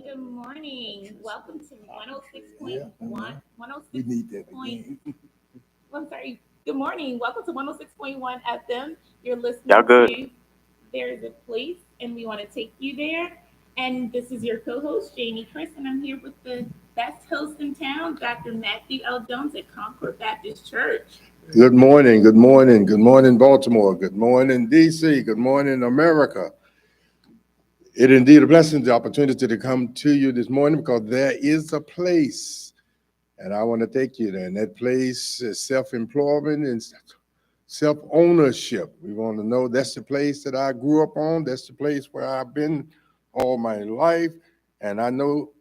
Good morning. Welcome to 106.1. We need that again. I'm sorry. Good morning. Welcome to 106.1 FM. You're listening to There's a Place, and we want to take you there. And this is your co-host, Jamie Chris, and I'm here with the best host in town, Dr. Matthew L. Jones at Concord Baptist Church. Good morning. Good morning. Good morning, Baltimore. Good morning, D.C. Good morning, America. It indeed a blessing, the opportunity to come to you this morning because there is a place, and I want to take you there. And that place is self-employment and self-ownership. We want to know that's the place that I grew up on. That's the place where I've been all my life. And I know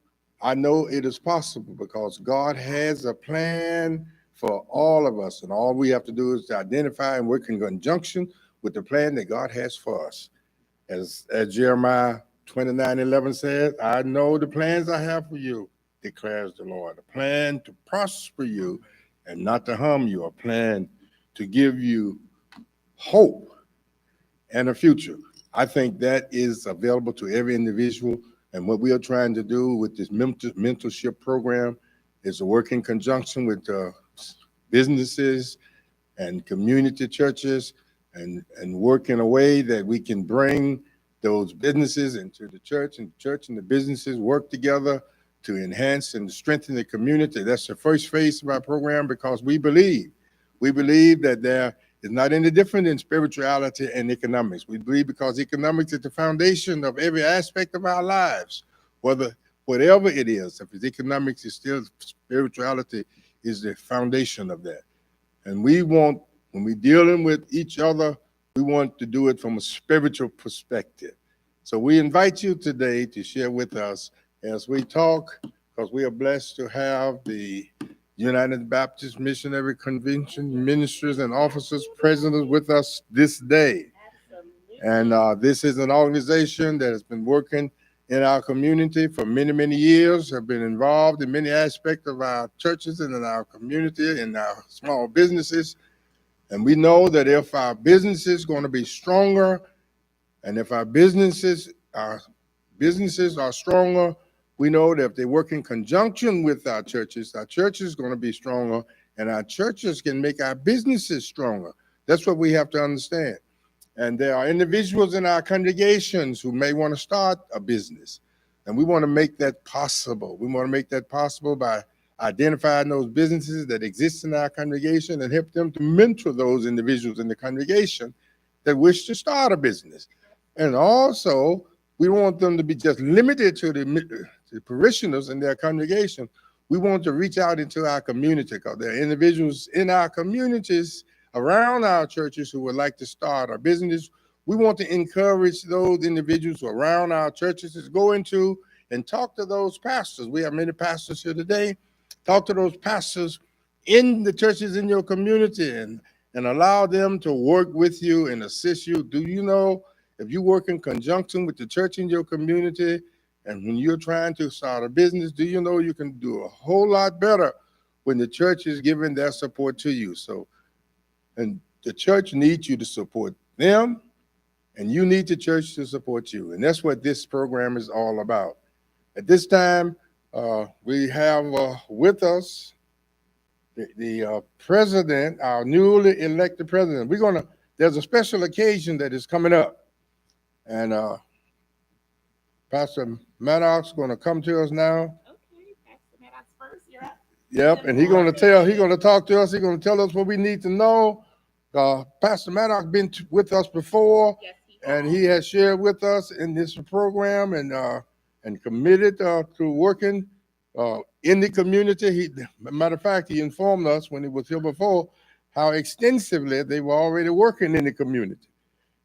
it is possible because God has a plan for all of us. And all we have to do is to identify and work in conjunction with the plan that God has for us. As Jeremiah 29:11 says, I know the plans I have for you, declares the Lord. A plan to prosper you and not to harm you. A plan to give you hope and a future. I think that is available to every individual. And what we are trying to do with this mentorship program is to work in conjunction with businesses and community churches and work in a way that we can bring those businesses into the church, and the church and the businesses work together to enhance and strengthen the community. That's the first phase of our program because we believe that there is not any different in spirituality and economics. We believe because economics is the foundation of every aspect of our lives, whatever it is. If it's economics, it's still spirituality is the foundation of that. And we want, when we're dealing with each other, we want to do it from a spiritual perspective. So we invite you today to share with us as we talk, because we are blessed to have the United Baptist Missionary Convention ministers and officers present with us this day. And this is an organization that has been working in our community for many, many years, have been involved in many aspects of our churches and in our community and our small businesses. And we know that if our business is going to be stronger and if our businesses are businesses are stronger, we know that if they work in conjunction with our churches is going to be stronger, and our churches can make our businesses stronger. That's what we have to understand. And there are individuals in our congregations who may want to start a business. And we want to make that possible. We want to make that possible by identifying those businesses that exist in our congregation and help them to mentor those individuals in the congregation that wish to start a business. And also, we want them to be just limited to the parishioners in their congregation. We want to reach out into our community because there are individuals in our communities around our churches who would like to start a business. We want to encourage those individuals who are around our churches to go into and talk to those pastors. We have many pastors here today. Talk to those pastors in the churches in your community and allow them to work with you and assist you. Do you know, if you work in conjunction with the church in your community and when you're trying to start a business, do you know you can do a whole lot better when the church is giving their support to you? So, and the church needs you to support them, and you need the church to support you. And that's what this program is all about. At this time, we have with us the president, our newly elected president. There's a special occasion that is coming up. And Pastor Maddox's going to come to us now. Okay, Pastor Maddox first, you're up. Yep, and he's going to talk to us. He's going to tell us what we need to know. Pastor Maddox been with us before, Yes, and he has shared with us in this program and committed to working in the community. Matter of fact, he informed us when he was here before how extensively they were already working in the community.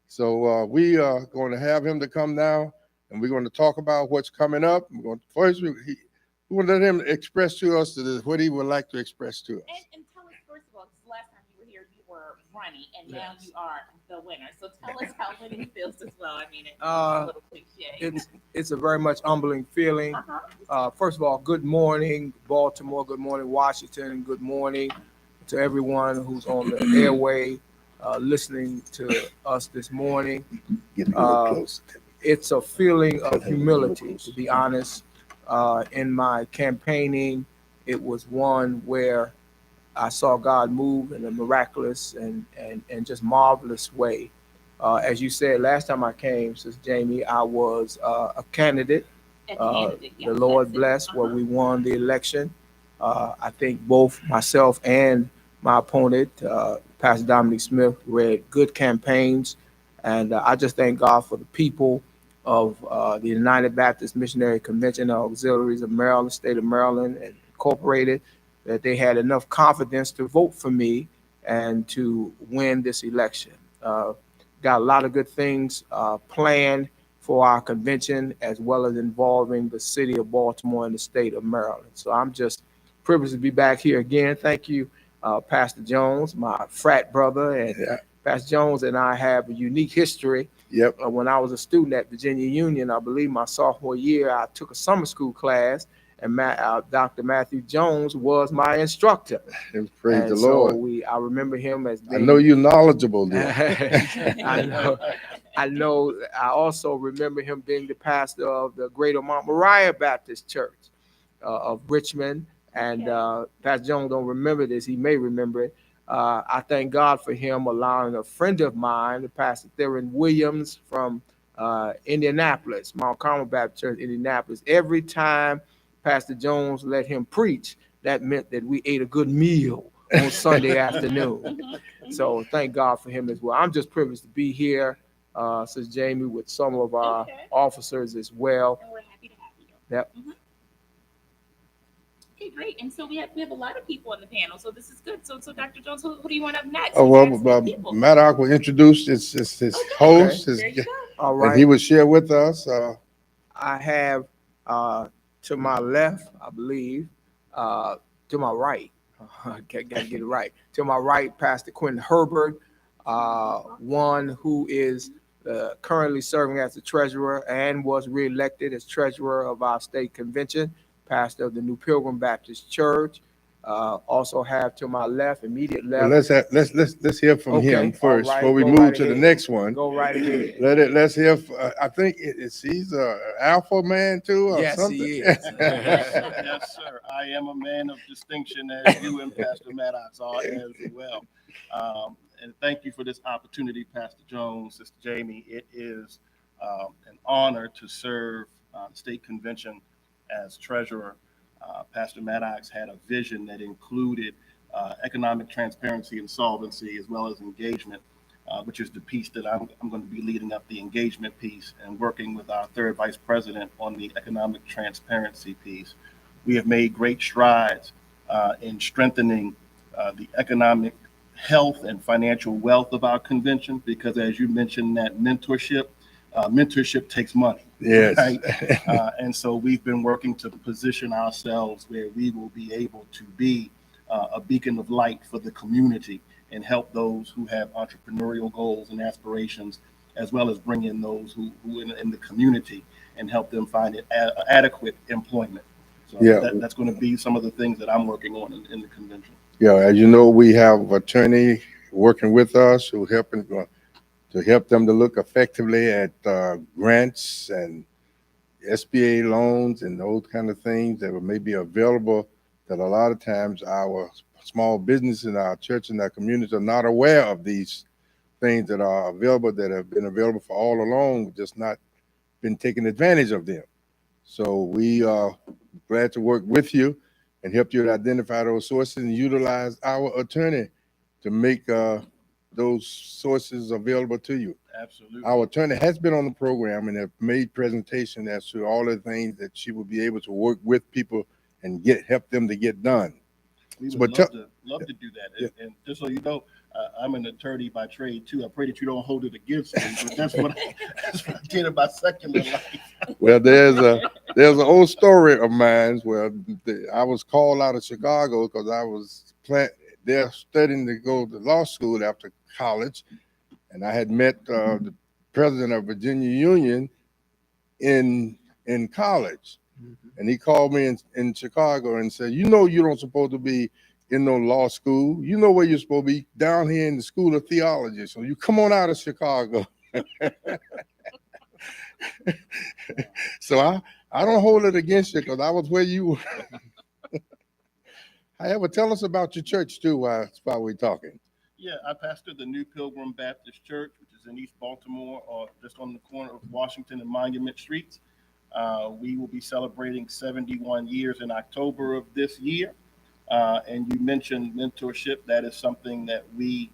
So we are going to have him to come now, and we're going to talk about what's coming up. We want to let him express to us what he would like to express to us. And tell us, first of all, last time you were here, you were running, and now you are the winner. So tell us how winning feels as well. I mean, it's a little cliche. It's a very much humbling feeling. First of all, good morning, Baltimore. Good morning, Washington. Good morning to everyone who's on the airway listening to us this morning. It's a feeling of humility, to be honest. In my campaigning, it was one where I saw God move in a miraculous and just marvelous way. As you said, last time I came, Sister Jamie, I was a candidate. The Lord bless where we won the election. I think both myself and my opponent, Pastor Dominic Smith, read good campaigns. And I just thank God for the people of the United Baptist Missionary Convention of Auxiliaries of Maryland, State of Maryland, and Incorporated, that they had enough confidence to vote for me and to win this election. Got a lot of good things planned for our convention, as well as involving the city of Baltimore and the state of Maryland. So I'm just privileged to be back here again. Thank you, Pastor Jones, my frat brother. And Pastor Jones and I have a unique history. Yep. When I was a student at Virginia Union, I believe my sophomore year, I took a summer school class, and Dr. Matthew Jones was my instructor. Praise the Lord. I remember him as being, I know you're knowledgeable. I know. I also remember him being the pastor of the Greater Mount Moriah Baptist Church of Richmond. And Pastor Jones don't remember this. He may remember it. I thank God for him allowing a friend of mine, Pastor Theron Williams from Indianapolis, Mount Carmel Baptist Church, Indianapolis. Every time Pastor Jones let him preach, that meant that we ate a good meal on Sunday afternoon. So thank God for him as well. I'm just privileged to be here, Sister Jamie, with some of our officers as well. And we're happy to have you. Yep. Okay, great. And so we have a lot of people on the panel, so this is good. So Dr. Jones, who do you want up next? Oh, well, Maddox will introduce his host. There you go. All right. And he will share with us. I have to my left, I believe, to my right, I gotta get it right. To my right, Pastor Quentin Herbert, one who is currently serving as the treasurer and was reelected as treasurer of our state convention, pastor of the New Pilgrim Baptist Church. Also have to my left, immediate Well, left. let's hear from Okay, him first all right, before we go move right to the ahead. next one. Go right ahead. Let's hear. I think he's a alpha man too, or Yes, something. he is. Yes, sir. I am a man of distinction, as you and Pastor Maddox are as well. And thank you for this opportunity, Pastor Jones, Sister Jamie. It is an honor to serve the state convention as treasurer. Pastor Maddox had a vision that included economic transparency and solvency, as well as engagement, which is the piece that I'm going to be leading up, the engagement piece, and working with our third vice president on the economic transparency piece. We have made great strides in strengthening the economic health and financial wealth of our convention, because as you mentioned, that mentorship takes money. Yes. Right? And so we've been working to position ourselves where we will be able to be a beacon of light for the community and help those who have entrepreneurial goals and aspirations, as well as bring in those who in the community and help them find adequate employment. So Yeah. that's going to be some of the things that I'm working on in the convention. Yeah, as you know, we have an attorney working with us who helping to help them to look effectively at grants and SBA loans and those kind of things that may be available, that a lot of times our small business in our church and our communities are not aware of these things that are available, that have been available for all along, just not been taking advantage of them. So we are glad to work with you and help you to identify those sources and utilize our attorney to make those sources available to you. Absolutely. Our attorney has been on the program and have made presentation as to all the things that she will be able to work with people and help them to get done. We So, would but love to do that. And just so you know, I'm an attorney by trade too. I pray that you don't hold it against me, but that's what I did in my secular life. Well, there's an old story of mine where I was called out of Chicago because I was there studying to go to law school after college, and I had met the president of Virginia Union in college, and he called me in Chicago and said, "You know, you don't supposed to be in no law school. You know where you're supposed to be, down here in the School of Theology. So you come on out of Chicago." So I don't hold it against you because I was where you were. However, tell us about your church too while we're talking. Yeah, I pastor the New Pilgrim Baptist Church, which is in East Baltimore, or just on the corner of Washington and Monument Streets. We will be celebrating 71 years in October of this year. And you mentioned mentorship. That is something that we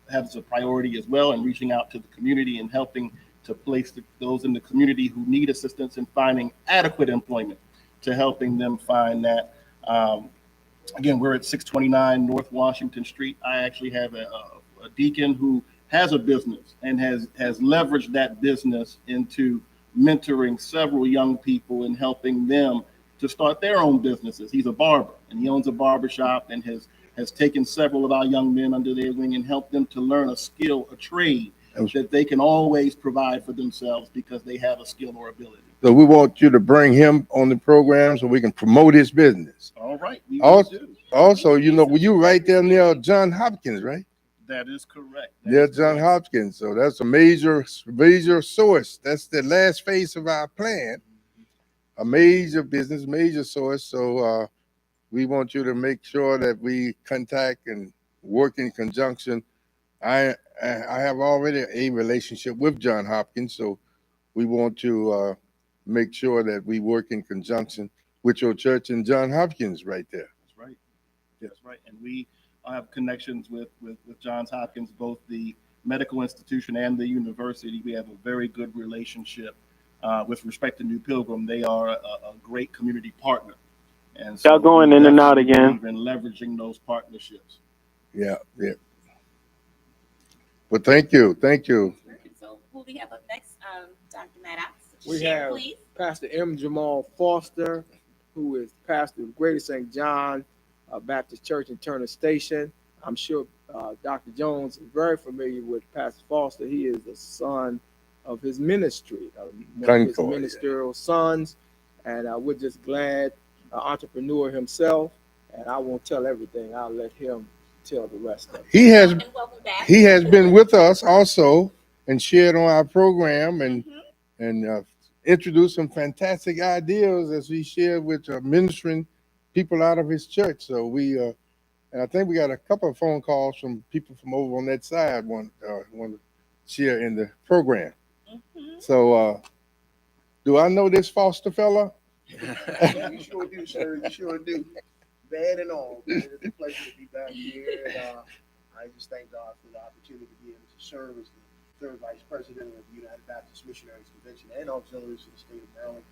have as a priority as well, and reaching out to the community and helping to place those in the community who need assistance in finding adequate employment, to helping them find that. Again, we're at 629 North Washington Street. I actually have a deacon who has a business and has leveraged that business into mentoring several young people and helping them to start their own businesses. He's a barber and he owns a barber shop, and has taken several of our young men under their wing and helped them to learn a skill, a trade that they can always provide for themselves because they have a skill or ability. So we want you to bring him on the program so we can promote his business. All right. Also, you know, you right there near John Hopkins, right? That is correct. Yeah, John Hopkins. So that's a major source. That's the last phase of our plan. A major business, major source. So we want you to make sure that we contact and work in conjunction. I have already a relationship with John Hopkins, so we want to make sure that we work in conjunction with your church and John Hopkins right there. That's right. That's right. And we have connections with Johns Hopkins, both the medical institution and the university. We have a very good relationship with respect to New Pilgrim. They are a great community partner. And so y'all going in and out again. And leveraging those partnerships. Yeah. Well, thank you. So who we have up next? Dr. Maddox. We have please. Pastor M. Jamal Foster, who is pastor of Greater St. John Baptist Church in Turner Station. I'm sure Dr. Jones is very familiar with Pastor Foster. He is the son of his ministry, one of his ministerial sons, and we're just glad, entrepreneur himself, and I won't tell everything. I'll let him tell the rest of it. And welcome back. He has been with us also and shared on our program and introduced some fantastic ideas as he shared with ministering people out of his church. So and I think we got a couple of phone calls from people from over on that side want to share in the program. So do I know this Foster fella? You sure do, sir. You sure do. Bad and all, man. It's a pleasure to be back here. And I just thank God for the opportunity to be able to serve as the third vice president of the United Baptist Missionaries Convention and auxiliaries in the state of Maryland.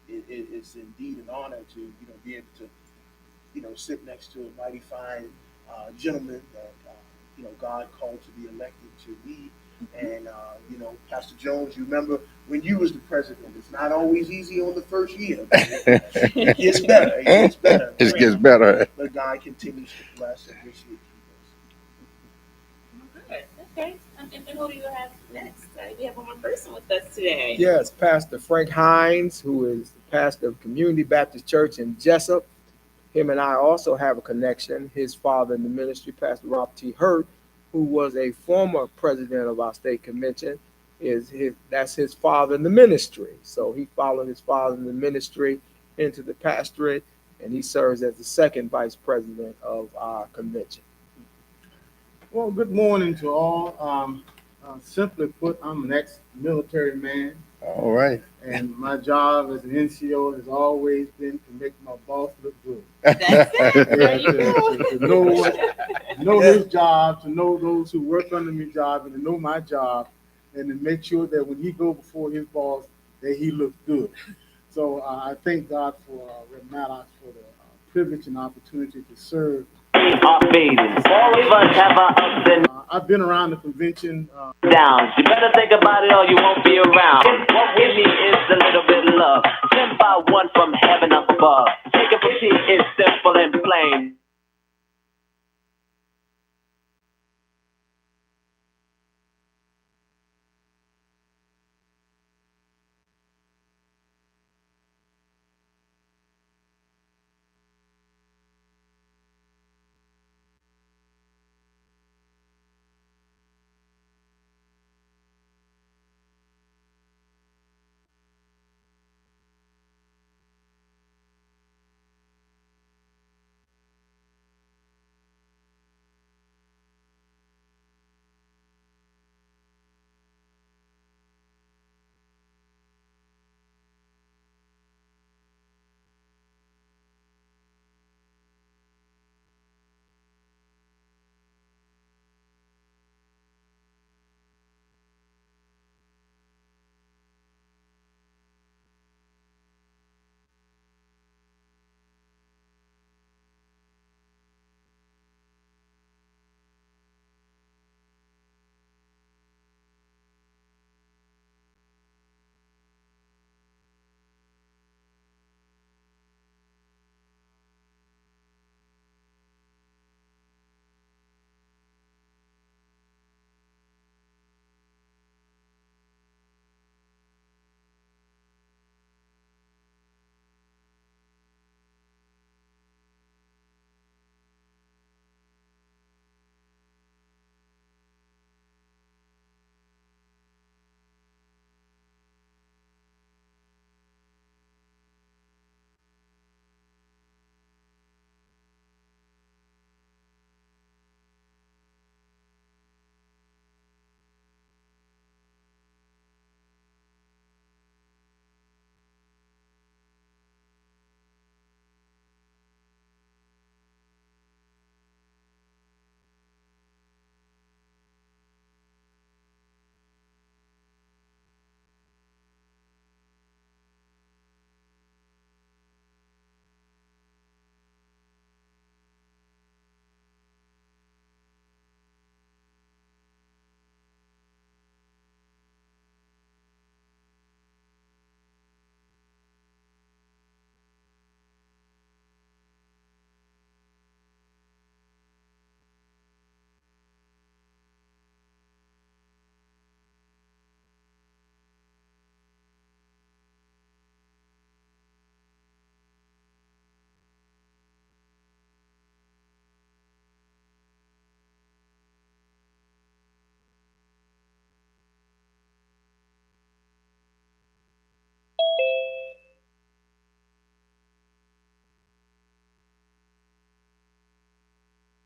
It's indeed an honor to be able to sit next to a mighty fine gentleman that God called to be elected to lead. And Pastor Jones, you remember when you was the president? It's not always easy on the first year. It gets better. It gets better. It gets better. But God continues to bless and richly keep us. Good. Okay. And who do you have next? We have one more person with us today. Yes, Pastor Frank Hines, who is the pastor of Community Baptist Church in Jessup. Him and I also have a connection. His father in the ministry, Pastor Rob T. Hurt, who was a former president of our state convention, that's his father in the ministry. So he followed his father in the ministry into the pastorate, and he serves as the second vice president of our convention. Well, good morning to all. Simply put, I'm an ex-military man, All right. and my job as an NCO has always been to make my boss look good. That's it. There you go. To know his job, to know those who work under me job, and to know my job, and to make sure that when he go before his boss, that he looks good. So I thank God for Rev. Maddox for the privilege and opportunity to serve. Our phases. All of us have our ups and I've been around the convention. downs. You better think about it or you won't be around. What we need is a little bit of love. Sent by one from heaven above. Take it from T, it's simple and plain.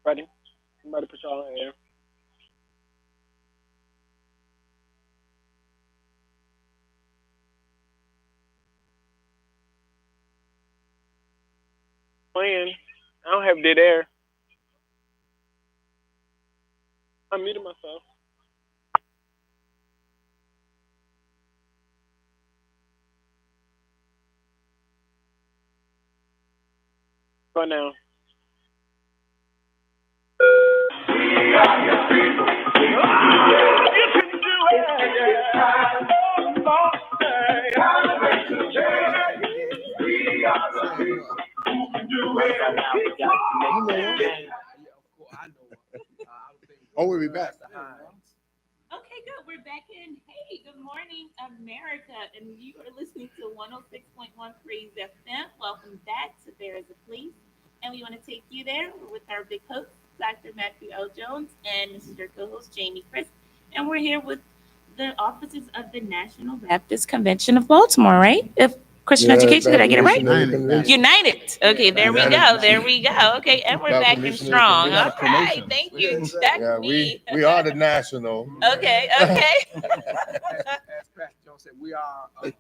Ready? Somebody put y'all in air. Playing. I don't have dead air. I muted myself. Go now. Oh, we'll be back. Okay, good. We're back in. Hey, good morning, America. And you are listening to 106.1 Praise FM. Welcome back to There Is a Place. And we want to take you there with our big host, Dr. Matthew L. Jones, and this is your co-host, Jamie Chris. And we're here with the officers of the National Baptist Convention of Baltimore, right? If Christian education, did I get it right? United. Okay, there we go. There we go. Okay, and we're back and strong. All right, thank you. Yeah, we are the national. Okay. As Pastor Jones said, we are a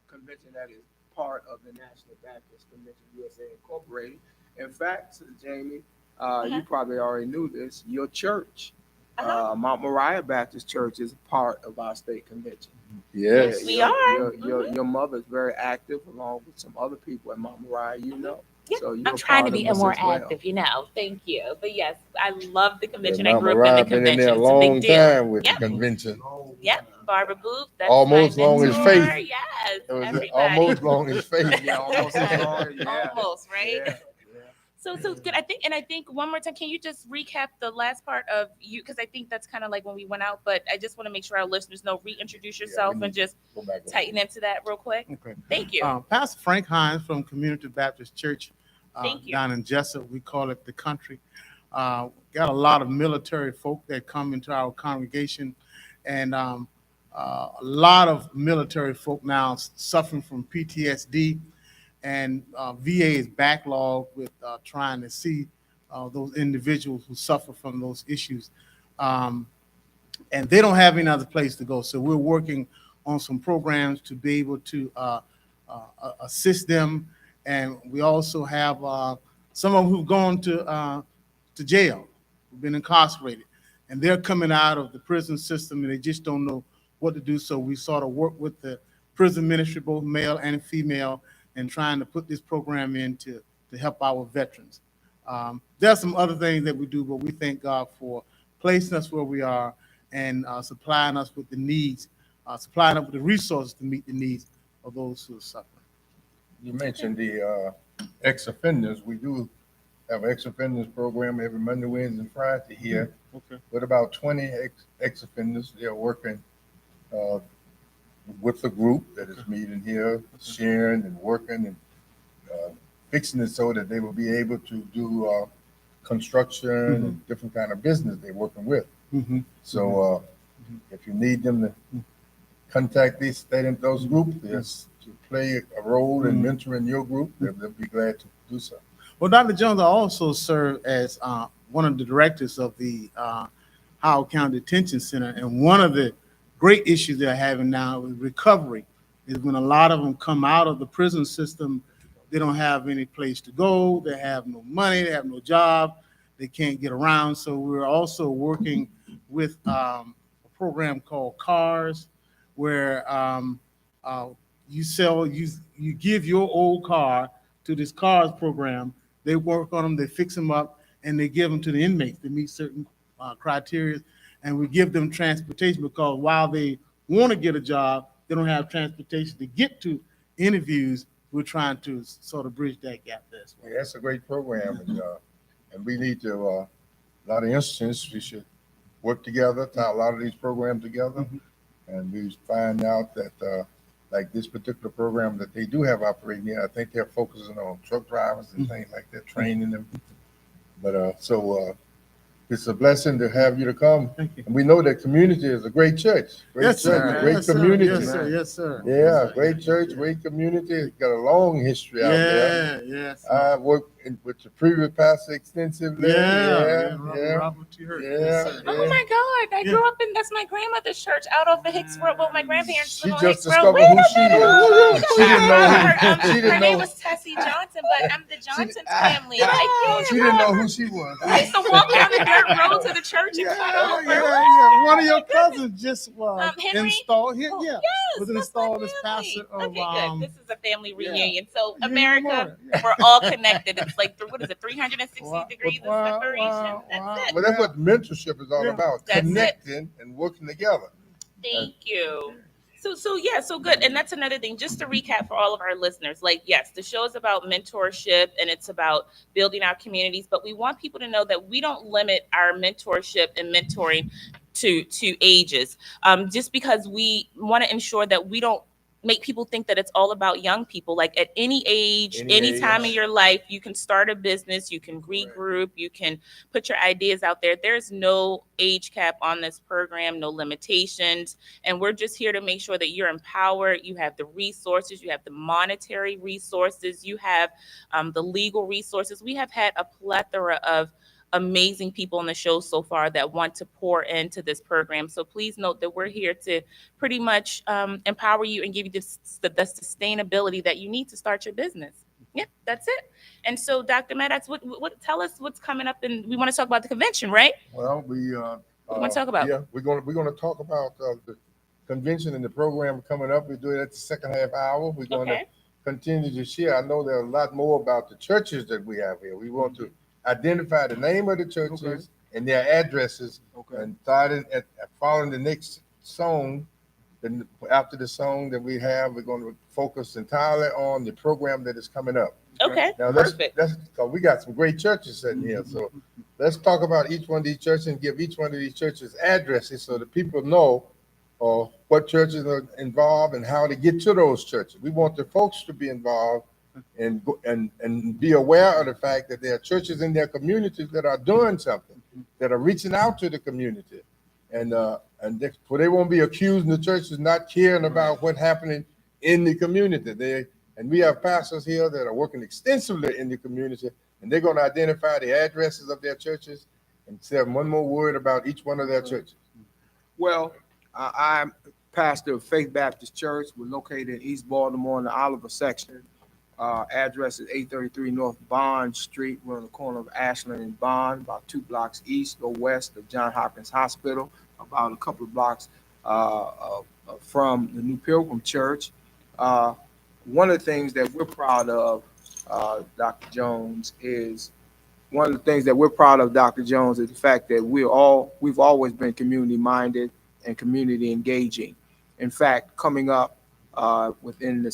convention that is part of the National Baptist Convention USA Incorporated. In fact, Jamie, you probably already knew this. Your church, Mount Moriah Baptist Church, is a part of our state convention. Yes, we are. Your mother is very active, along with some other people at Mount Moriah. You know. Yeah, So I'm trying to be more active, Thank you. But yes, I love the convention. I grew up in the convention. Been in there a long time with the convention. Yep, Barbara Booth. That's almost my long as mentor. faith. Yes, It was everybody. almost long as faith. Yeah, almost as long. Yeah. Almost, right? Yeah. So good. I think one more time. Can you just recap the last part of you? Because I think that's kind of like when we went out. But I just want to make sure our listeners know. Reintroduce yourself and just tighten into that real quick. Okay. Thank you. Pastor Frank Hines from Community Baptist Church Thank you. down in Jessup. We call it the country. Got a lot of military folk that come into our congregation, and a lot of military folk now suffering from PTSD. And VA is backlogged with trying to see those individuals who suffer from those issues. And they don't have any other place to go. So we're working on some programs to be able to assist them. And we also have some of them who've gone to jail, who've been incarcerated. And they're coming out of the prison system and they just don't know what to do. So we sort of work with the prison ministry, both male and female, and trying to put this program in to help our veterans. There are some other things that we do, but we thank God for placing us where we are and supplying us with the needs, supplying us with the resources to meet the needs of those who are suffering. You mentioned the ex-offenders. We do have an ex-offenders program every Monday, Wednesday, and Friday here. Okay. With about 20 ex-offenders. They're working with the group that is meeting here, sharing and working and fixing it so that they will be able to do construction and different kind of business they're working with. So if you need them to contact those groups, yes, to play a role in mentoring your group, they'll be glad to do so. Well, Dr. Jones, I also serve as one of the directors of the Howard County Detention Center, and one of the great issues they're having now with recovery is when a lot of them come out of the prison system, they don't have any place to go, they have no money, they have no job, they can't get around. So we're also working with a program called CARS, where you give your old car to this CARS program. They work on them, they fix them up, and they give them to the inmates to meet certain criteria. And we give them transportation because while they want to get a job, they don't have transportation to get to interviews. We're trying to sort of bridge that gap there as well. Yeah, that's a great program, and we need to, a lot of institutions, we should work together, tie a lot of these programs together, and we find out that, like this particular program that they do have operating here, I think they're focusing on truck drivers and things like that, training them. But it's a blessing to have you to come. And we know that community is a great church. Great Yes, church, sir. great Yes, sir. community. Yes, sir. Yes, sir. Yeah, Yes, sir. great church, great community. It's got a long history out there. Yes. I worked with the previous pastor extensively. Robert, you heard. Yes, sir. Oh my God! I grew up in that's my grandmother's church out off the Hicks Road. Well, my grandparents She lived on just Hicks Road. discovered who she is. She didn't know. She Her didn't name know. was Tessie Johnson, but I'm the Johnson's family. Like, She didn't know who she was. I used to walk down the dirt road to the church and cut over. One of your cousins just Henry? installed here. Oh, Yeah, yes, was that's installed my as family. pastor of. Okay, good. This is a family reunion. So Yeah, America, yeah. we're all connected. It's like what is it, 360 Wow, degrees of wow, separation? wow, That's wow. it. Well, that's what mentorship is all about: That's it. connecting and working together. Thank you. So good. And that's another thing, just to recap for all of our listeners, like, yes, the show is about mentorship and it's about building our communities, but we want people to know that we don't limit our mentorship and mentoring to ages, just because we want to ensure that we don't make people think that it's all about young people. Like at any age, any time in your life, you can start a business, you can regroup, you can put your ideas out there. There's no age cap on this program, no limitations. And we're just here to make sure that you're empowered. You have the resources, you have the monetary resources, you have the legal resources. We have had a plethora of amazing people on the show so far that want to pour into this program. So please note that we're here to pretty much empower you and give you the sustainability that you need to start your business. Yep, that's it. And so, Dr. Maddox, what tell us what's coming up, and we want to talk about the convention, right? Well, we want to talk about? Yeah, we're going to talk about the convention and the program coming up. We do it at the second half hour. We're going to continue to share. I know there are a lot more about the churches that we have here. We want to identify the name of the churches and their addresses, and starting at following the next song. Then after the song that we have, we're going to focus entirely on the program that is coming up. Okay, now perfect. That's we got some great churches sitting here, so let's talk about each one of these churches and give each one of these churches addresses so that people know what churches are involved and how to get to those churches. We want the folks to be involved and be aware of the fact that there are churches in their communities that are doing something, that are reaching out to the community, and they won't be accusing the churches not caring about what's happening in the community. And we have pastors here that are working extensively in the community, and they're going to identify the addresses of their churches and say one more word about each one of their churches. Well, I'm pastor of Faith Baptist Church. We're located in East Baltimore in the Oliver section. Address is 833 North Bond Street. We're on the corner of Ashland and Bond, about 2 blocks east or west of Johns Hopkins Hospital, about a couple of blocks from the New Pilgrim Church. One of the things that we're proud of, Dr. Jones, is the fact that we've always been community minded and community engaging. In fact, coming up within the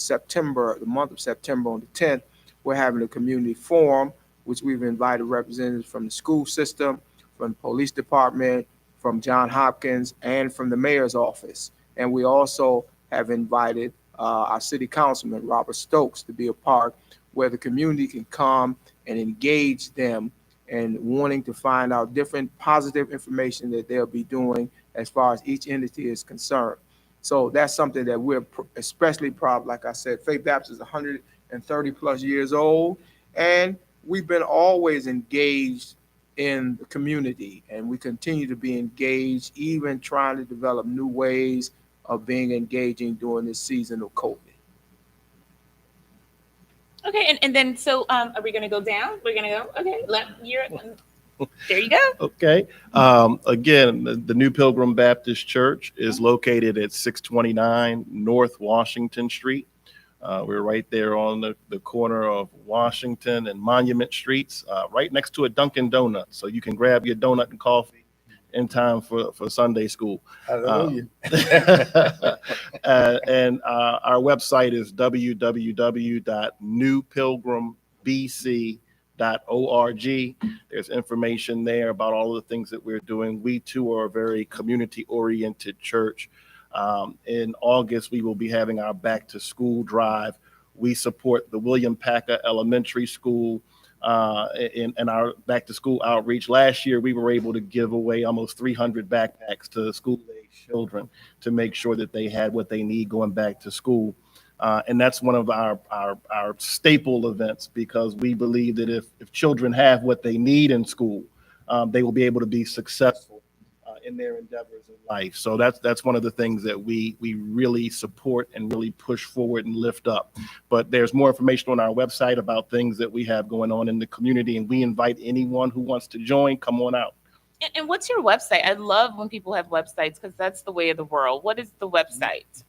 month of September on the 10th, we're having a community forum, which we've invited representatives from the school system, from the police department, from Johns Hopkins, and from the mayor's office. And we also have invited our city councilman, Robert Stokes, to be a part where the community can come and engage them and wanting to find out different positive information that they'll be doing as far as each entity is concerned. So that's something that we're especially proud of. Like I said, Faith Baptist is 130 plus years old, and we've been always engaged in the community, and we continue to be engaged, even trying to develop new ways of being engaging during this season of COVID. Okay, and then so are we going to go down? We're going to go. Okay, there you go. Okay. Again, the New Pilgrim Baptist Church is located at 629 North Washington Street. We're right there on the corner of Washington and Monument Streets, right next to a Dunkin' Donuts. So you can grab your donut and coffee in time for Sunday school. Hallelujah. And our website is www.newpilgrimbc.org. There's information there about all of the things that we're doing. We too are a very community-oriented church. In August, we will be having our back to school drive. We support the William Packer Elementary School, in our back to school outreach. Last year, we were able to give away almost 300 backpacks to school-age children to make sure that they had what they need going back to school. And that's one of our staple events, because we believe that if children have what they need in school, they will be able to be successful in their endeavors in life. So that's one of the things that we really support and really push forward and lift up. But there's more information on our website about things that we have going on in the community, and we invite anyone who wants to join, come on out. And what's your website? I love when people have websites, because that's the way of the world. What is the website?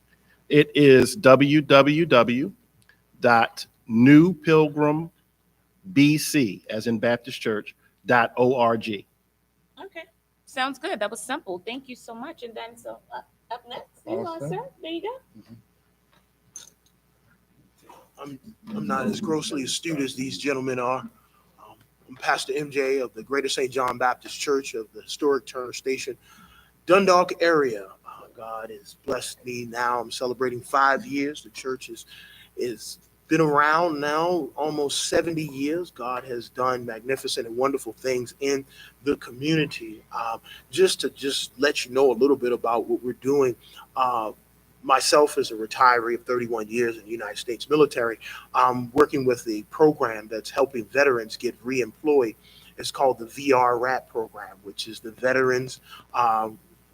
It is www.newpilgrimbc, as in Baptist Church, .org. Okay, sounds good. That was simple. Thank you so much. And then up next, there you go, sir. There you go. I'm not as grossly astute as these gentlemen are. I'm Pastor MJ of the Greater St. John Baptist Church of the historic Turner Station, Dundalk area. God has blessed me now. I'm celebrating 5 years. The church is been around now almost 70 years. God has done magnificent and wonderful things in the community. Just to let you know a little bit about what we're doing. Myself, as a retiree of 31 years in the United States military, I'm working with a program that's helping veterans get reemployed. It's called the VRRAP program, which is the Veterans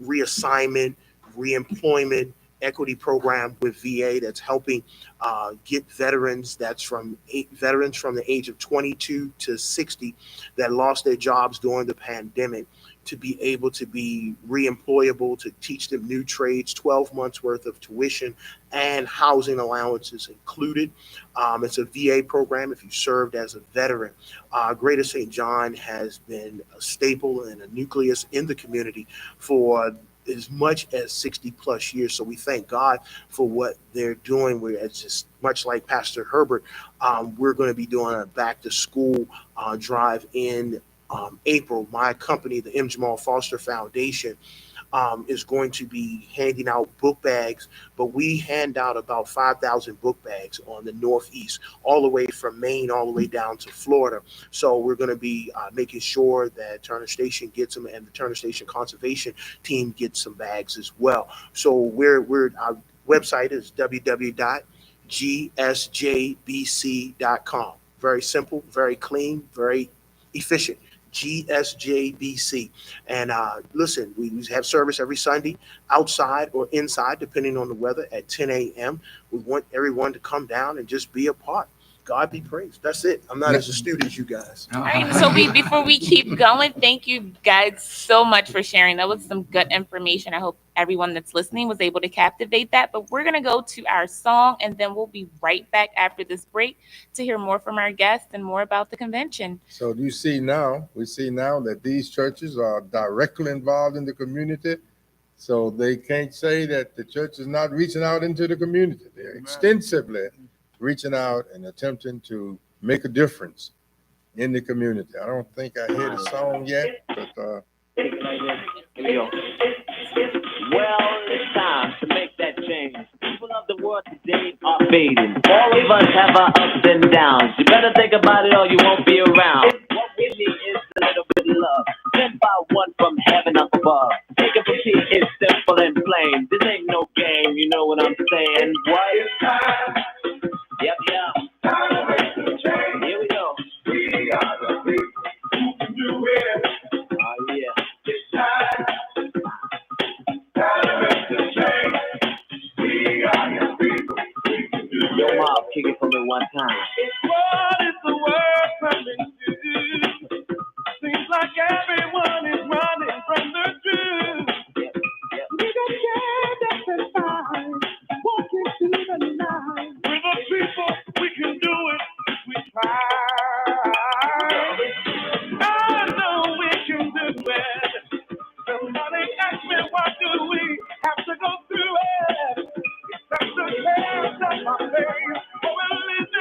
Reassignment, Reemployment, Equity Program with VA, that's helping get veterans from the age of 22 to 60 that lost their jobs during the pandemic to be able to be reemployable, to teach them new trades, 12 months worth of tuition and housing allowances included. It's a VA program if you served as a veteran. Greater St. John has been a staple and a nucleus in the community for as much as 60 plus years. So we thank God for what they're doing. It's just much like Pastor Herbert. We're going to be doing a back to school drive in April. My company, the M. Jamal Foster Foundation, is going to be handing out book bags, but we hand out about 5,000 book bags on the Northeast, all the way from Maine, all the way down to Florida. So we're going to be making sure that Turner Station gets them, and the Turner Station Conservation Team gets some bags as well. So our website is www.gsjbc.com. Very simple, very clean, very efficient. GSJBC. And listen, we have service every Sunday, outside or inside, depending on the weather, at 10 a.m. We want everyone to come down and just be a part. God be praised. That's it. I'm not as astute as you guys. All right, so before we keep going, thank you guys so much for sharing. That was some good information. I hope everyone that's listening was able to captivate that. But we're going to go to our song, and then we'll be right back after this break to hear more from our guests and more about the convention. So we see now that these churches are directly involved in the community. So they can't say that the church is not reaching out into the community. They're extensively reaching out and attempting to make a difference in the community. I don't think I hear the song yet, but Here we go. Well, it's time to make that change. People of the world today are fading. All of us have our ups and downs. You better think about it or you won't be around. What we need is a little bit of love, sent by one from heaven up above. Take it from here, it's simple and plain. This ain't no game, you know what I'm saying? What? Yep. Here we go. We are the people who can do it. Oh, yeah. It's time. Time to change. We are the people who can do it. Yo, Mom, kick it for me one time. What is the world coming to? Seems like everyone is running from the truth. We got scared up and fine, walking through the night. We're the people, we can do it if we try. I know we can do it. Somebody ask me, why do we have to go through it? It's just the test of my faith. Oh, well, it's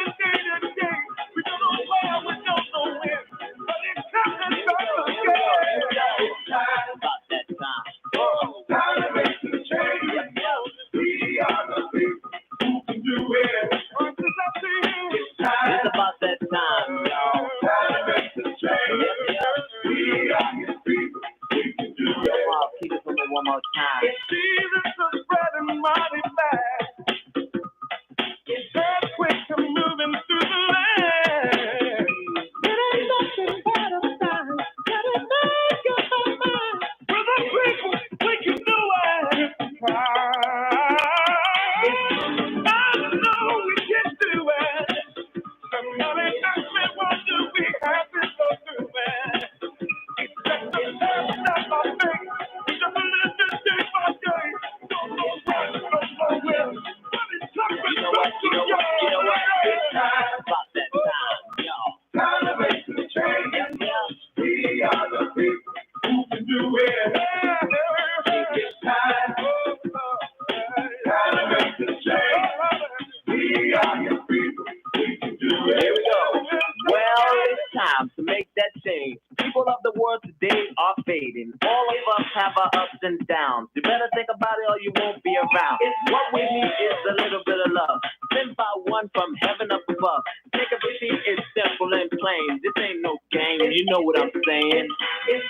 real, you won't be around. What we need is a little bit of love, sent by one from heaven up above. Take a seat, it's simple and plain. This ain't no game, you know what I'm saying. It's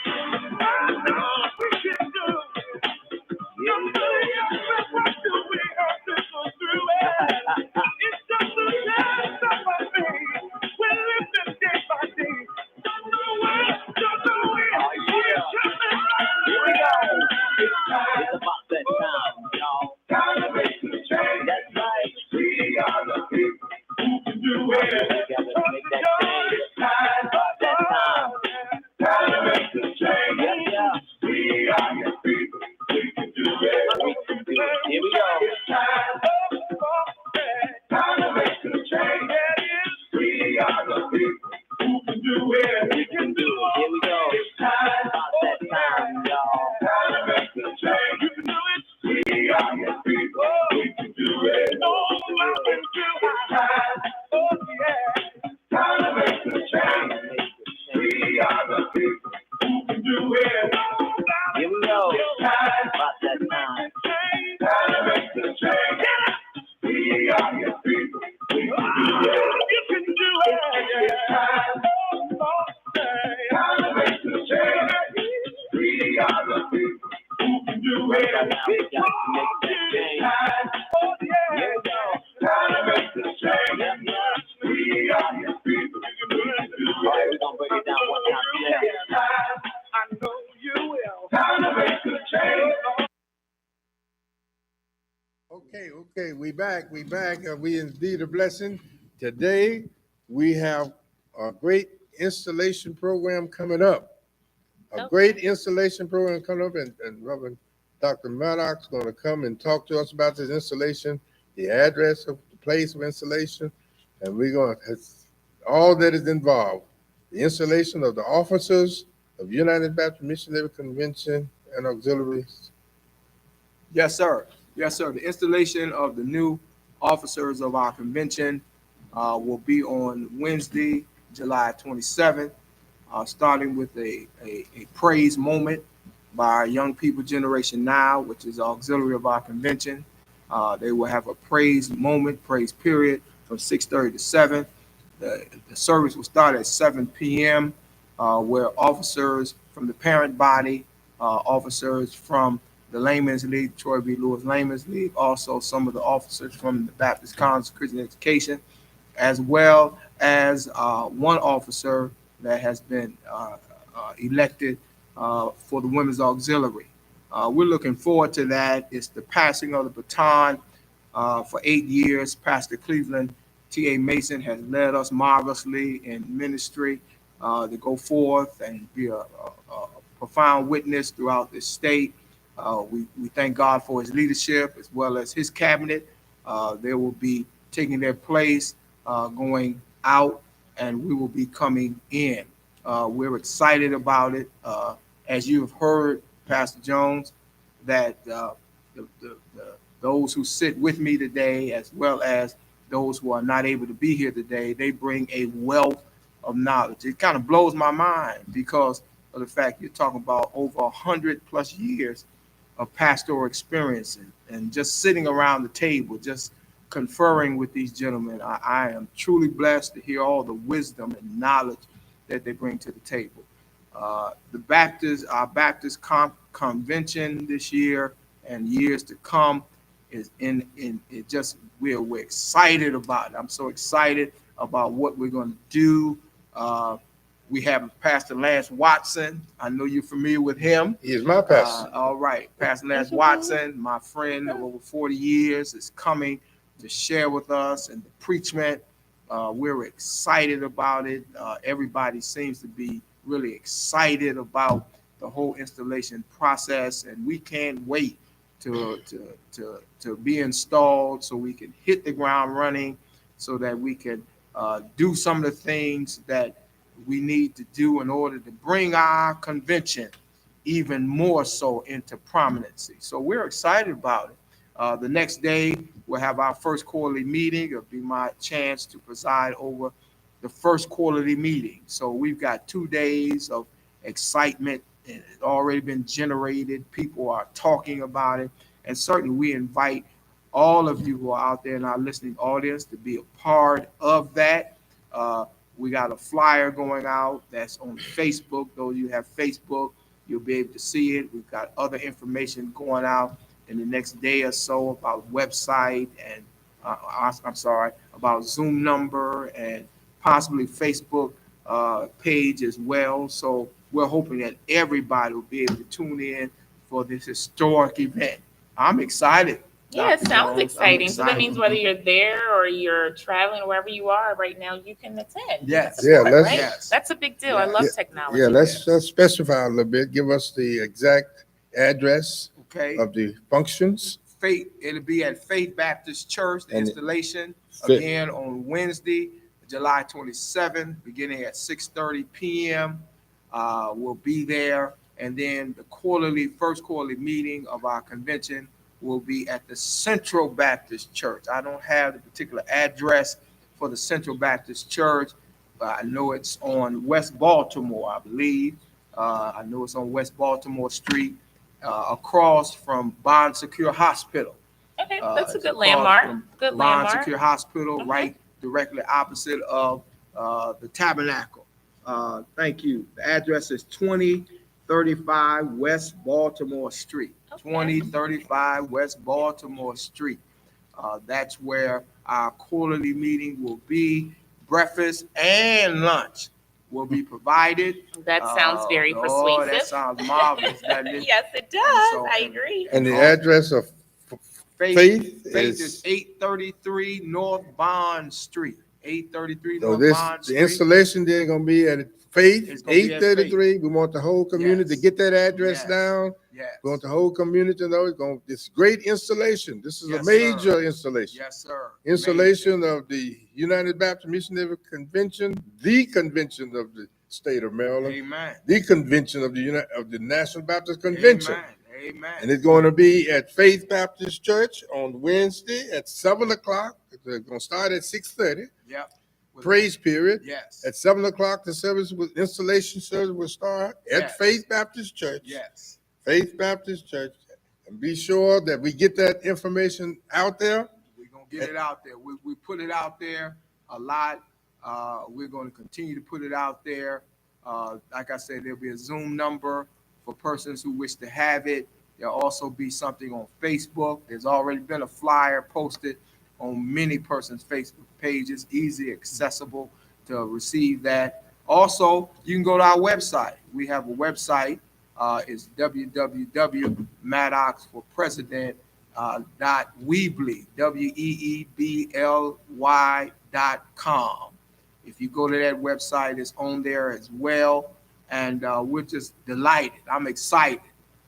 about that time, y'all. That's right. We are the people who can do it. Together to make that change. About that time. Time to make the change. Yeah. We are your people. We can do it. We can do it. Here we go. Time to make the change. We are the people who can do it. We can do it. Here we go. About that time, y'all. Time to make the change. You can do it. We are your people. We can do it. No mountain too high. Oh yeah. Time to make the change. We are the people who can do it. Here we go. About that time. Time to make the change. We are your people. We can do it. You can do it. Time to make the change. We are the people who can do it. We got to make that change. Here we go. Time to make the change. We are your people. All right, we're gonna break it down one time. Yeah. I know you will. Time to make the change. Okay, we back. We indeed a blessing. Today, we have a great installation program coming up. And Reverend Dr. Maddox's going to come and talk to us about this installation, the address of the place of installation, and we're going to all that is involved. The installation of the officers of United Baptist Missionary Convention and auxiliaries. Yes, sir. The installation of the new officers of our convention will be on Wednesday, July 27th, starting with a praise moment by our Young People Generation Now, which is auxiliary of our convention. They will have a praise moment, praise period from 6:30 to 7. The service will start at 7 p.m., where officers from the parent body, officers from the Layman's League, Troy B. Lewis Layman's League, also some of the officers from the Baptist Council of Christian Education, as well as one officer that has been elected for the Women's Auxiliary. We're looking forward to that. It's the passing of the baton for 8 years. Pastor Cleveland T.A. Mason has led us marvelously in ministry to go forth and be a profound witness throughout the state. We thank God for his leadership as well as his cabinet. They will be taking their place, going out, and we will be coming in. We're excited about it. As you have heard, Pastor Jones, that those who sit with me today, as well as those who are not able to be here today, they bring a wealth of knowledge. It kind of blows my mind because of the fact you're talking about over 100+ years of pastoral experience and just sitting around the table, just conferring with these gentlemen. I am truly blessed to hear all the wisdom and knowledge that they bring to the table. Our Baptist convention this year and years to come is in it. Just we're excited about it. I'm so excited about what we're going to do. We have Pastor Lance Watson. I know you're familiar with him. He is my pastor. All right. Pastor Lance Watson, my friend of over 40 years, is coming to share with us and the preachment. We're excited about it. Everybody seems to be really excited about the whole installation process, and we can't wait to be installed so we can hit the ground running, so that we can do some of the things that we need to do in order to bring our convention even more so into prominency. So we're excited about it. The next day, we'll have our first quarterly meeting. It'll be my chance to preside over the first quarterly meeting. So we've got 2 days of excitement, and it's already been generated. People are talking about it, And certainly we invite all of you who are out there in our listening audience to be a part of that. We got a flyer going out that's on Facebook. Those of you who have Facebook, you'll be able to see it. We've got other information going out in the next day or so about website and about Zoom number and possibly Facebook page as well. So we're hoping that everybody will be able to tune in for this historic event. I'm excited. Yeah, it Dr. sounds Jones. I'm exciting. So that excited. means whether you're there or you're traveling, wherever you are right now, you can attend. You Yes. can support, Yeah, let's- right? Yes. That's a big deal. I Yes. love Yeah. technology. Yeah, let's specify a little bit. Give us the exact address Okay. of the functions. It'll be at Faith Baptist Church, the And installation Fit- again on Wednesday, July 27th, beginning at 6:30 p.m. We'll be there. And then the first quarterly meeting of our convention will be at the Central Baptist Church. I don't have the particular address for the Central Baptist Church, but I know it's on West Baltimore, I believe. I know it's on West Baltimore Street, across from Bond Secure Hospital. Okay, that's a It's good across landmark. from Good Bond landmark. Secure Hospital, Okay. right directly opposite of the Tabernacle. Thank you. The address is 2035 West Baltimore Street. Okay. 2035 West Baltimore Street. That's where our quarterly meeting will be. Breakfast and lunch will be provided. That sounds very Oh, persuasive. that sounds marvelous, doesn't it? Yes, it does. So- I agree. And the address of Faith is is, 833 North Bond Street. 833 so North this, Bond the Street. installation there gonna be at Faith, It's gonna be at 833. We want the whole community to Yes. get that address Yes. down. Yes. We want the whole community to know it's great installation. This is a Yes, major sir. installation. Yes, sir. Installation of the United Baptist Missionary Convention, the convention of the state of Maryland, Amen. the convention of the National Baptist Convention. Amen. Amen. And it's going to be at Faith Baptist Church on Wednesday at 7:00. It's going to start at 6:30. Yep. Praise period. Yes. At 7:00, the service with installation service will start at Yes. Faith Baptist Church. Yes. Faith Baptist Church. And be sure that we get that information out there. We're going to get it out there. We put it out there a lot. We're going to continue to put it out there. Like I said, there'll be a Zoom number for persons who wish to have it. There'll also be something on Facebook. There's already been a flyer posted on many persons' Facebook pages, easy accessible to receive that. Also, you can go to our website. We have a website. It's www.maddoxforpresident.weebly, weebly.com. If you go to that website, it's on there as well. And we're just delighted. I'm excited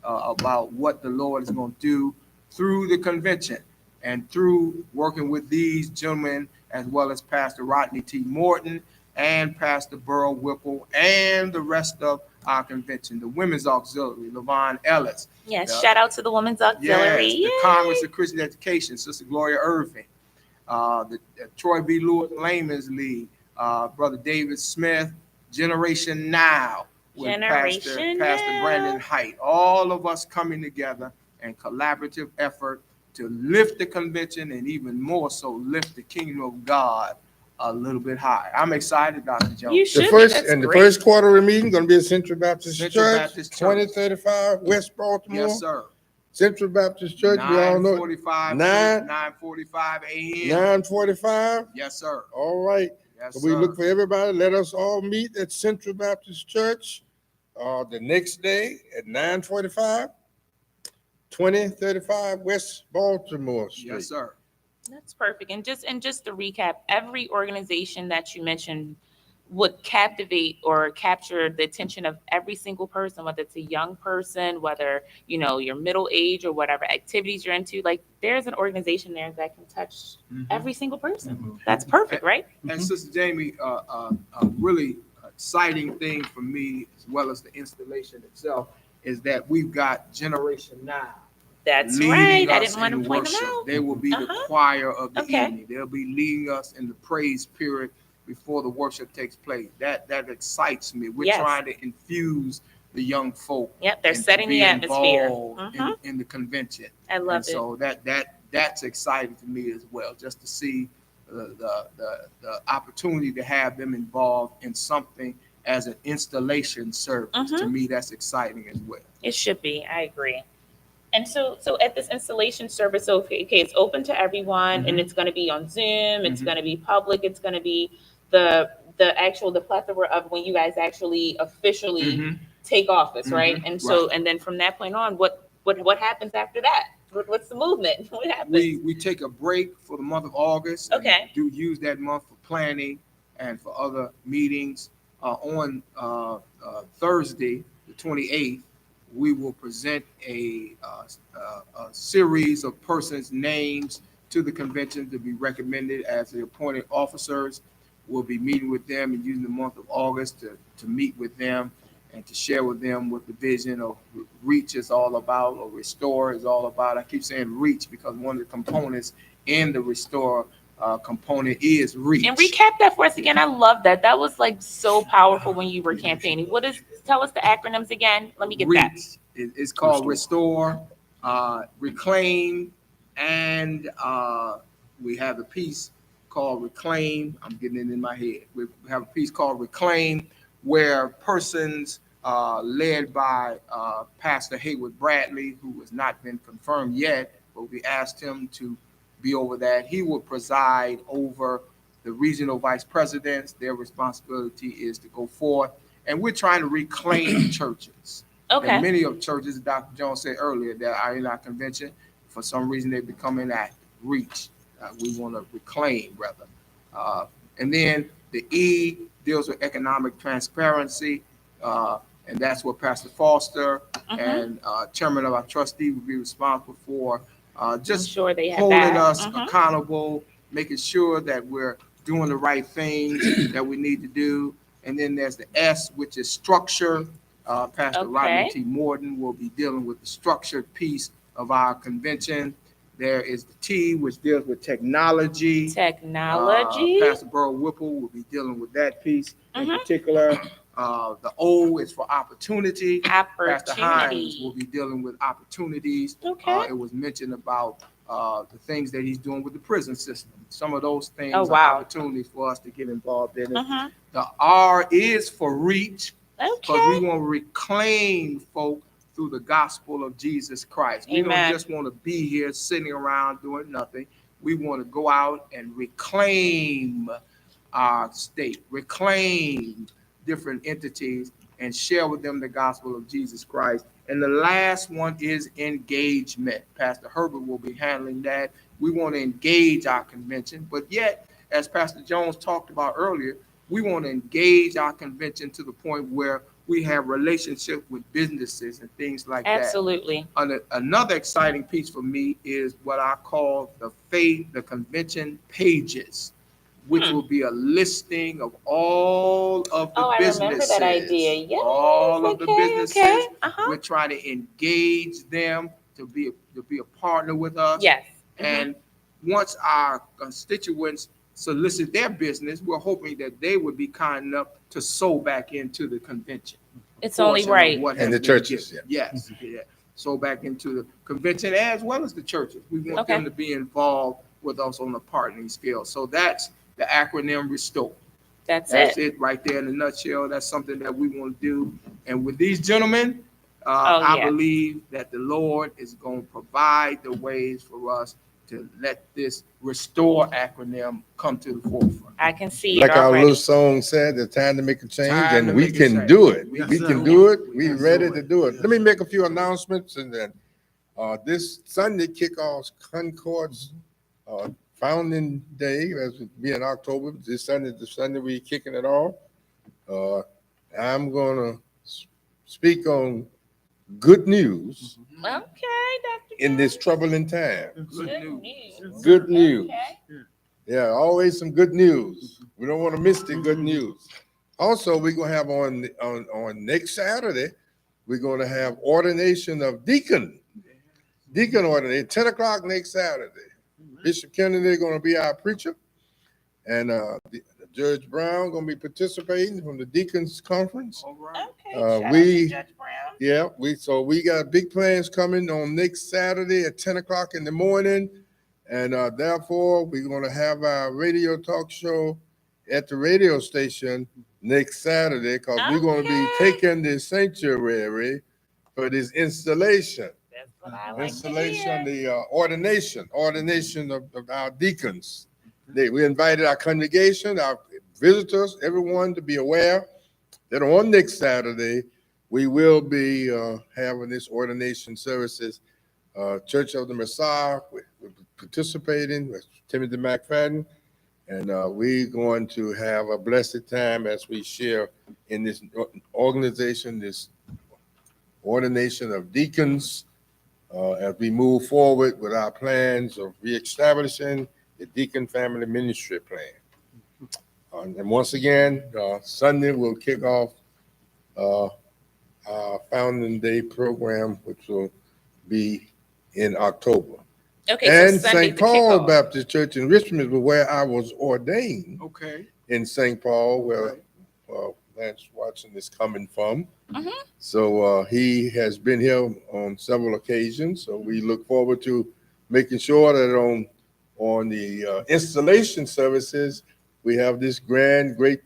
about what the Lord is going to do through the convention and through working with these gentlemen, as well as Pastor Rodney T. Morton and Pastor Burl Whipple and the rest of our convention, the Women's Auxiliary, LaVon Ellis. Yes, shout out to the Women's Auxiliary. Yes, the Yay. Congress of Christian Education, Sister Gloria Irving, the Troy B. Lewis Layman's League, Brother David Smith, Generation Now, with Generation Pastor Now. Brandon Height. All of us coming together in collaborative effort to lift the convention and even more so lift the kingdom of God a little bit higher. I'm excited, Dr. Jones. You should The be. first That's and the great. first quarterly meeting going to be at Central Baptist Central Church, Baptist Church. 2035 West Baltimore. Yes, sir. Central Baptist Church, we all know. 9:45 a.m. 9:45. Yes, sir. All right. Yes, So we sir. look for everybody. Let us all meet at Central Baptist Church the next day at 9:45, 2035 West Baltimore Street. Yes, sir. That's perfect. And just to recap, every organization that you mentioned would captivate or capture the attention of every single person, whether it's a young person, whether you're middle age or whatever activities you're into. Like there's an organization there that can touch every single person. That's perfect, right? And Sister Jamie, a really exciting thing for me, as well as the installation itself, is that we've got Generation Now. That's leading right. I us didn't want in to point them worship. out. They will be the Uh-huh. choir of the Okay. evening. They'll be leading us in the praise period before the worship takes place. That excites me. We're Yes. trying to infuse the young folk. Yep, they're and to setting be the atmosphere. involved in the convention. I love And so that's exciting to me as well, just to see the opportunity to have them involved in something as an installation service. To me, that's exciting as well. It should be. I agree. And so at this installation service, so okay, it's open to everyone, and it's going to be on Zoom. It's going to be public. It's going to be the plethora of when you guys actually officially take office, right? And so and then from that point on, what happens after that? What's the movement? What happens? We take a break for the month of August. Okay. Do use that month for planning and for other meetings. On Thursday, the 28th, we will present a series of persons' names to the convention to be recommended as the appointed officers. We'll be meeting with them and using the month of August to meet with them and to share with them what the vision of REACH is all about, or Restore is all about. I keep saying REACH because one of the components in the Restore component is REACH. And recap that for us again. I love that. That was like so powerful when you were campaigning. Tell us the acronyms again. Let me get REACH. that. It's called Restore, Reclaim, and we have a piece called Reclaim. I'm getting it in my head. We have a piece called Reclaim, where persons led by Pastor Hayward Bradley, who has not been confirmed yet, but we asked him to be over that. He will preside over the regional vice presidents. Their responsibility is to go forth, and we're trying to reclaim churches. Okay. And many of churches, Dr. Jones said earlier, that are in our convention, for some reason they become inactive. REACH. We want to reclaim, rather. And then the E deals with economic transparency, and that's what Pastor Foster and chairman of our trustee will be responsible for. Just sure they have holding that. us accountable, making sure that we're doing the right things that we need to do. And then there's the S, which is structure. Pastor Rodney T. Morton will be dealing with the structured piece of our convention. There is the T, which deals with technology. Pastor Burrow Whipple will be dealing with that piece in particular. The O is for opportunity. Pastor Hines will be dealing with opportunities. It was mentioned about the things that he's doing with the prison system. Some of those things are opportunities for us to get involved in it. The R is for reach, because we want to reclaim folk through the gospel of Jesus Christ. We don't just want to be here sitting around doing nothing. We want to go out and reclaim our state, reclaim different entities, and share with them the gospel of Jesus Christ. And the last one is engagement. Pastor Herbert will be handling that. We want to engage our convention, but yet, as Pastor Jones talked about earlier, we want to engage our convention to the point where we have relationship with businesses and things like that. Absolutely. Another exciting piece for me is what I call the convention pages, which will be a listing of all of the businesses. I remember that idea. Yes. All of the businesses. We're trying to engage them to be a partner with us. Yes. And once our constituents solicit their business, we're hoping that they would be kind enough to sow back into the convention. It's only right. And the churches. Yes. Sow back into the convention as well as the churches. We want them to be involved with us on the partnering scale. So that's the acronym RESTORE. That's it right there in a nutshell. That's something that we want to do. And with these gentlemen, I believe that the Lord is going to provide the ways for us to let this RESTORE acronym come to the forefront. I can see like it our already. little song said, it's time to make a change, and we can do it. We can do it. We're ready to do it. Let me make a few announcements, and then this Sunday kickoffs Concord's founding day, as it be in October. This Sunday, the Sunday we kicking it off. I'm gonna speak on good news. Okay, Dr. In this troubling time. Good news. Good news. Okay. Yeah, always some good news. We don't want to miss the good news. Also, we're gonna have on next Saturday, we're gonna have ordination of deacon ordination, 10 o'clock next Saturday. Bishop Kennedy is gonna be our preacher, and the Judge Brown gonna be participating from the Deacons Conference. All right. Okay, shout out to we- Judge Brown. Yeah, we got big plans coming on next Saturday at 10 o'clock in the morning. And therefore, we're gonna have our radio talk show at the radio station next Saturday, because we're gonna be Okay. taking the sanctuary for this installation. That's what I like to Installation, hear. the ordination of our deacons. We invited our congregation, our visitors, everyone to be aware that on next Saturday, we will be having this ordination services. Church of the Messiah, we're participating with Timothy McFadden, and we're going to have a blessed time as we share in this organization, this ordination of deacons, as we move forward with our plans of reestablishing the Deacon Family Ministry Plan. And once again, Sunday we'll kick off our Founding Day program, which will be in October. Okay, And so Sunday St. to kick Paul off. Baptist Church in Richmond was where I was ordained, Okay. in St. Paul, where Right. Lance Watson is coming from. Mhm. So he has been here on several occasions. So we look forward to making sure that on the installation services, we have this great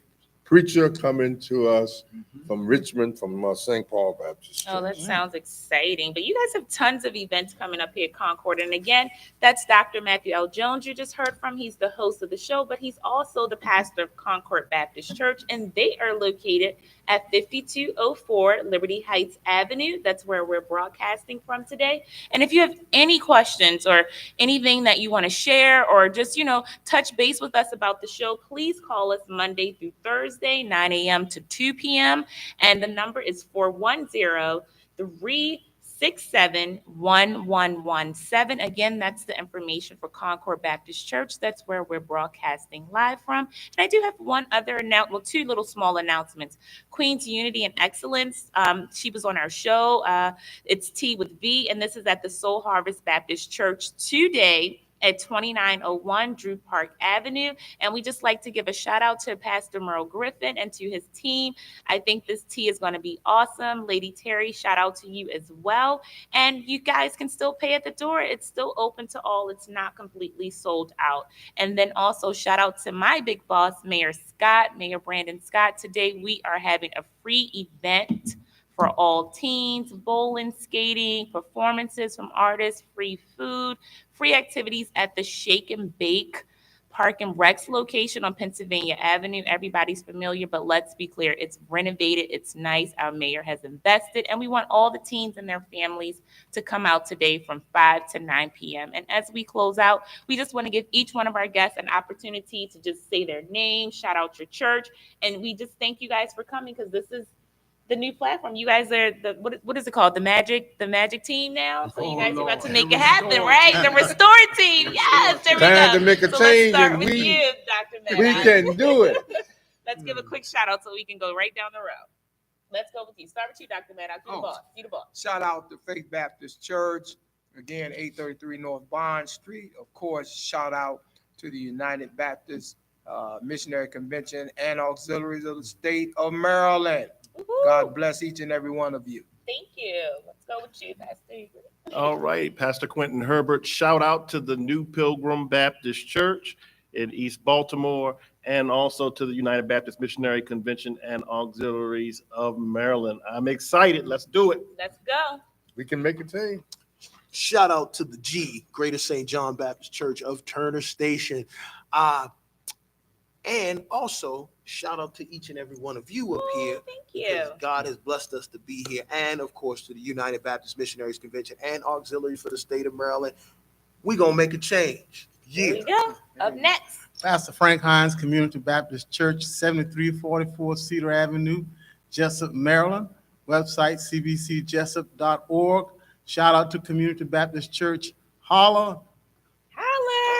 preacher coming to us from Richmond, from St. Paul Baptist Church. Oh, that sounds exciting. But you guys have tons of events coming up here at Concord. And again, that's Dr. Matthew L. Jones you just heard from. He's the host of the show, but he's also the pastor of Concord Baptist Church. And they are located at 5204 Liberty Heights Avenue. That's where we're broadcasting from today. And if you have any questions or anything that you want to share, or just, touch base with us about the show, please call us Monday through Thursday, 9 a.m. to 2 p.m. And the number is 410-367-1117. Again, that's the information for Concord Baptist Church. That's where we're broadcasting live from. And I do have two little small announcements. Queen's Unity and Excellence. She was on our show. It's Tea with V, and this is at the Soul Harvest Baptist Church today at 2901 Drew Park Avenue. And we just like to give a shout out to Pastor Merle Griffin and to his team. I think this tea is going to be awesome. Lady Terry, shout out to you as well. And you guys can still pay at the door. It's still open to all. It's not completely sold out. And then also shout out to my big boss, Mayor Brandon Scott. Today we are having a free event for all teens, bowling, skating, performances from artists, free food, free activities at the Shake and Bake Park and Recs location on Pennsylvania Avenue. Everybody's familiar, but let's be clear, it's renovated, it's nice. Our mayor has invested, and we want all the teens and their families to come out today from 5 to 9 p.m. And as we close out, we just want to give each one of our guests an opportunity to just say their name, shout out your church, and we just thank you guys for coming, because this is the new platform. You guys are what is it called? The magic team now. So you guys are about to make it happen, right? The restore team. Yes, there we go. Time to make a So change, let's start and with we you, Dr. we Meta. can do it. Let's give a quick shout out so we can go right down the road. Let's go with you. Start with you, Dr. Meta. You the boss. You the boss. Shout out to Faith Baptist Church, again, 833 North Bond Street. Of course, shout out to the United Baptist Missionary Convention and Auxiliaries of the State of Maryland. Woo-hoo. God bless each and every one of you. Thank you. Let's go with you, Pastor. All right, Pastor Quentin Herbert, shout out to the New Pilgrim Baptist Church in East Baltimore, and also to the United Baptist Missionary Convention and Auxiliaries of Maryland. I'm excited. Let's do it. Let's go. We can make a change. Shout out to the Greater St. John Baptist Church of Turner Station. And also, shout out to each and every one of you up here. Thank you. Because God has blessed us to be here. And, of course, to the United Baptist Missionaries Convention and Auxiliary for the State of Maryland. We're going to make a change. Here we go. Up next. Pastor Frank Hines, Community Baptist Church, 7344 Cedar Avenue, Jessup, Maryland. Website, cbcjessup.org. Shout out to Community Baptist Church. Holla.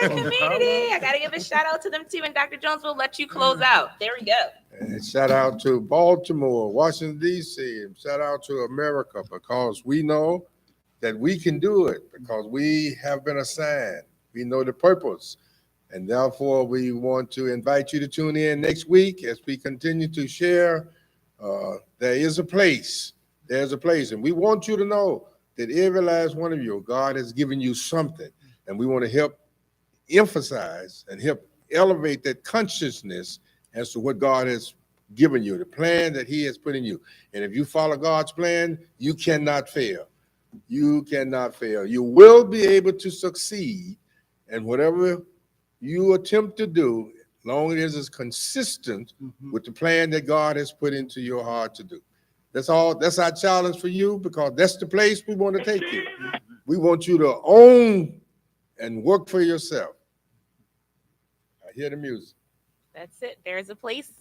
Community. I got to give a shout out to them too. And Dr. Jones will let you close out. There we go. And shout out to Baltimore, Washington, D.C., and shout out to America, because we know that we can do it, because we have been assigned. We know the purpose And therefore, we want to invite you to tune in next week as we continue to share. There is a place. There's a place. And we want you to know that every last one of you, God has given you something. And we want to help emphasize and help elevate that consciousness as to what God has given you, the plan that he has put in you. And if you follow God's plan, you cannot fail. You cannot fail. You will be able to succeed in whatever you attempt to do, long as it's consistent with the plan that God has put into your heart to do. That's all. That's our challenge for you, because that's the place we want to take you. We want you to own and work for yourself. I hear the music. That's it. There's a place